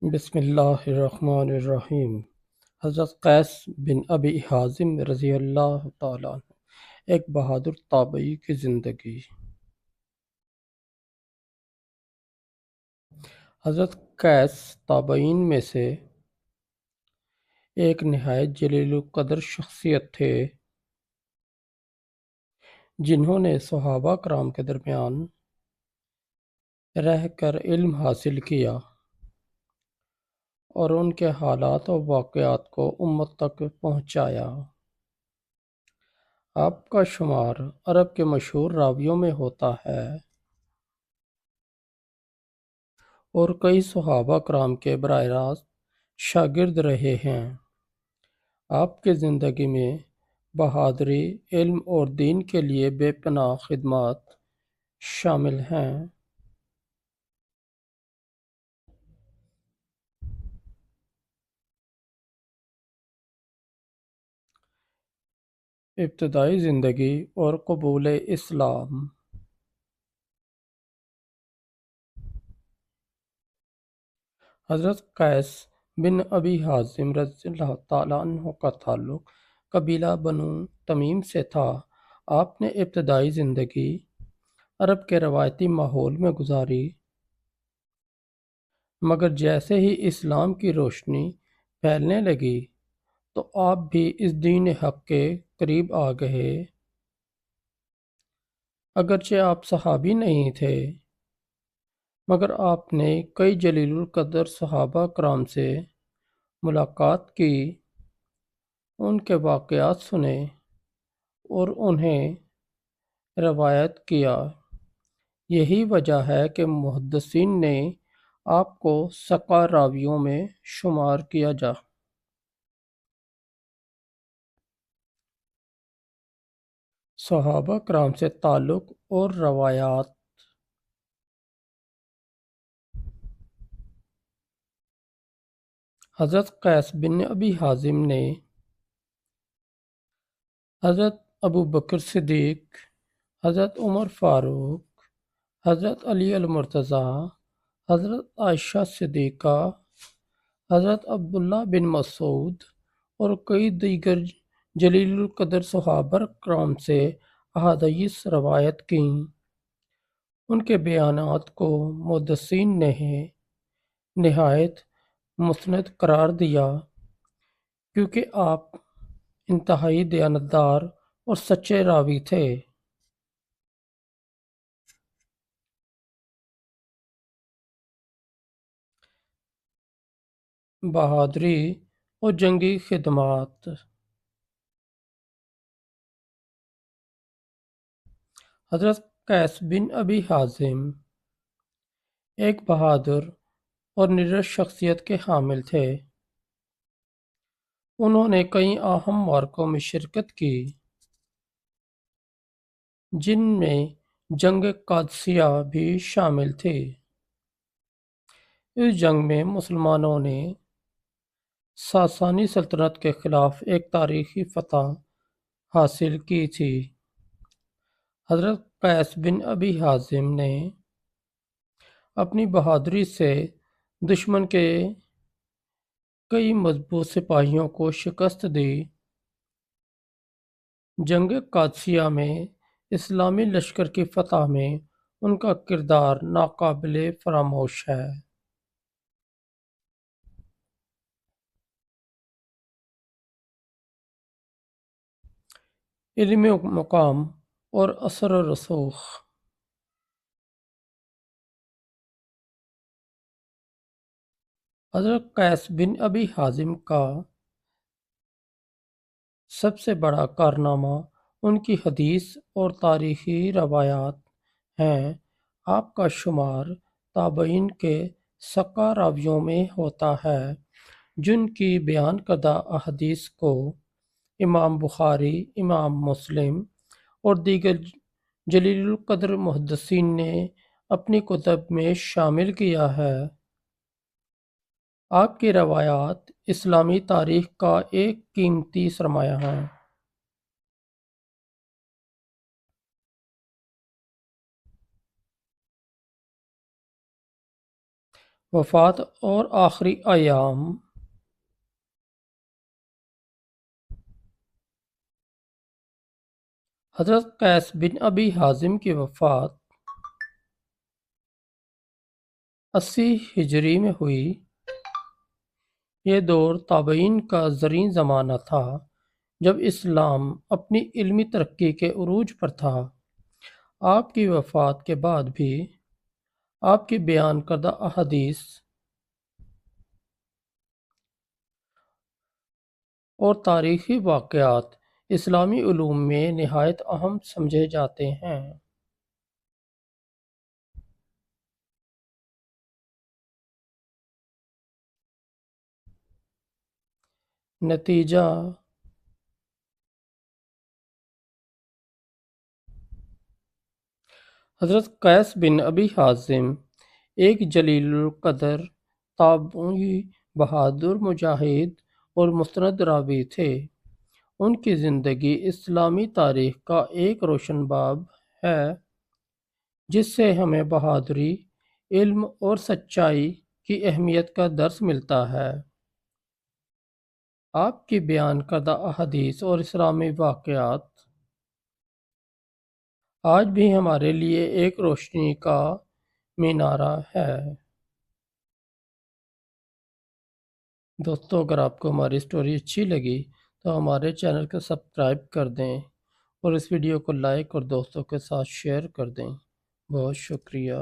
بسم اللہ الرحمن الرحیم۔ حضرت قیس بن ابی حازم رضی اللہ تعالیٰ عنہ ایک بہادر تابعی کی زندگی۔ حضرت قیس تابعین میں سے ایک نہایت جلیل القدر شخصیت تھے جنہوں نے صحابہ کرام کے درمیان رہ کر علم حاصل کیا اور ان کے حالات و واقعات کو امت تک پہنچایا۔ آپ کا شمار عرب کے مشہور راویوں میں ہوتا ہے اور کئی صحابہ کرام کے براہ راست شاگرد رہے ہیں۔ آپ کی زندگی میں بہادری، علم اور دین کے لیے بے پناہ خدمات شامل ہیں۔ ابتدائی زندگی اور قبول اسلام۔ حضرت قیس بن ابی حازم رضی اللہ تعالیٰ عنہ کا تعلق قبیلہ بنو تمیم سے تھا۔ آپ نے ابتدائی زندگی عرب کے روایتی ماحول میں گزاری، مگر جیسے ہی اسلام کی روشنی پھیلنے لگی تو آپ بھی اس دین حق کے قریب آ گئے۔ اگرچہ آپ صحابی نہیں تھے، مگر آپ نے کئی جلیل القدر صحابہ کرام سے ملاقات کی، ان کے واقعات سنے اور انہیں روایت کیا۔ یہی وجہ ہے کہ محدثین نے آپ کو ثقہ راویوں میں شمار کیا جا۔ صحابہ کرام سے تعلق اور روایات۔ حضرت قیس بن ابی حازم نے حضرت ابوبکر صدیق، حضرت عمر فاروق، حضرت علی المرتضیٰ، حضرت عائشہ صدیقہ، حضرت عبداللہ بن مسعود اور کئی دیگر جلیل القدر صحابہ کرام سے احادیث روایت کیں۔ ان کے بیانات کو محدثین نے نہایت مستند قرار دیا، کیونکہ آپ انتہائی دیانتدار اور سچے راوی تھے۔ بہادری اور جنگی خدمات۔ حضرت قیس بن ابی حازم ایک بہادر اور نڈر شخصیت کے حامل تھے۔ انہوں نے کئی اہم معرکوں میں شرکت کی، جن میں جنگ قادسیہ بھی شامل تھی۔ اس جنگ میں مسلمانوں نے ساسانی سلطنت کے خلاف ایک تاریخی فتح حاصل کی تھی۔ حضرت قیس بن ابی حازم نے اپنی بہادری سے دشمن کے کئی مضبوط سپاہیوں کو شکست دی۔ جنگ قادسیہ میں اسلامی لشکر کی فتح میں ان کا کردار ناقابل فراموش ہے۔ علم مقام اور اثر و رسوخ۔ حضرت قیس بن ابی حازم کا سب سے بڑا کارنامہ ان کی حدیث اور تاریخی روایات ہیں۔ آپ کا شمار تابعین کے ثقہ راویوں میں ہوتا ہے، جن کی بیان کردہ احادیث کو امام بخاری، امام مسلم اور دیگر جلیل القدر محدثین نے اپنی کتب میں شامل کیا ہے۔ آپ کی روایات اسلامی تاریخ کا ایک قیمتی سرمایہ ہیں۔ وفات اور آخری ایام۔ حضرت قیس بن ابی حازم کی وفات 80 ہجری میں ہوئی۔ یہ دور تابعین کا زرین زمانہ تھا، جب اسلام اپنی علمی ترقی کے عروج پر تھا۔ آپ کی وفات کے بعد بھی آپ کی بیان کردہ احادیث اور تاریخی واقعات اسلامی علوم میں نہایت اہم سمجھے جاتے ہیں۔ نتیجہ: حضرت قیس بن ابی حازم ایک جلیل القدر تابعی، بہادر مجاہد اور مستند راوی تھے۔ ان کی زندگی اسلامی تاریخ کا ایک روشن باب ہے، جس سے ہمیں بہادری، علم اور سچائی کی اہمیت کا درس ملتا ہے۔ آپ کی بیان کردہ احادیث اور اسلامی واقعات آج بھی ہمارے لیے ایک روشنی کا مینارہ ہے۔ دوستو، اگر آپ کو ہماری سٹوری اچھی لگی تو ہمارے چینل کو سبسکرائب کر دیں اور اس ویڈیو کو لائک اور دوستوں کے ساتھ شیئر کر دیں۔ بہت شکریہ۔